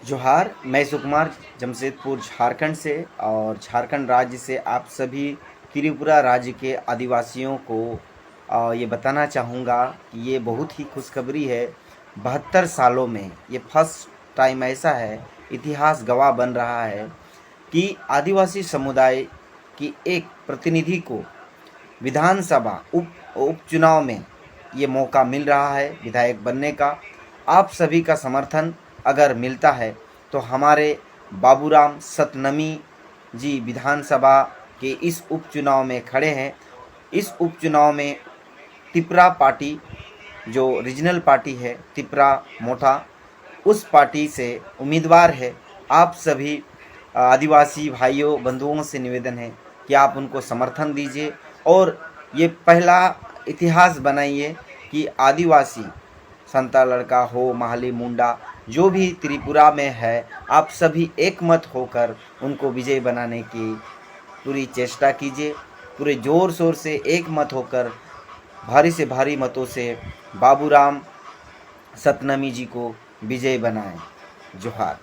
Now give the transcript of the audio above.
जोहार, मैं सुकुमार जमशेदपुर झारखंड से और झारखंड राज्य से आप सभी त्रिपुरा राज्य के आदिवासियों को ये बताना चाहूँगा कि ये बहुत ही खुशखबरी है। 72 सालों में ये फर्स्ट टाइम ऐसा है, इतिहास गवाह बन रहा है कि आदिवासी समुदाय की एक प्रतिनिधि को विधानसभा उपचुनाव में ये मौका मिल रहा है विधायक बनने का। आप सभी का समर्थन अगर मिलता है तो हमारे बाबूराम सतनमी जी विधानसभा के इस उपचुनाव में खड़े हैं। इस उपचुनाव में तिपरा पार्टी जो रीजनल पार्टी है तिपरा मोटा, उस पार्टी से उम्मीदवार है। आप सभी आदिवासी भाइयों बंधुओं से निवेदन है कि आप उनको समर्थन दीजिए और ये पहला इतिहास बनाइए कि आदिवासी संता लड़का हो, महाली मुंडा, जो भी त्रिपुरा में है, आप सभी एकमत होकर उनको विजय बनाने की पूरी चेष्टा कीजिए। पूरे ज़ोर शोर से एकमत होकर भारी से भारी मतों से बाबूराम सतनमी जी को विजय बनाएं। जोहार।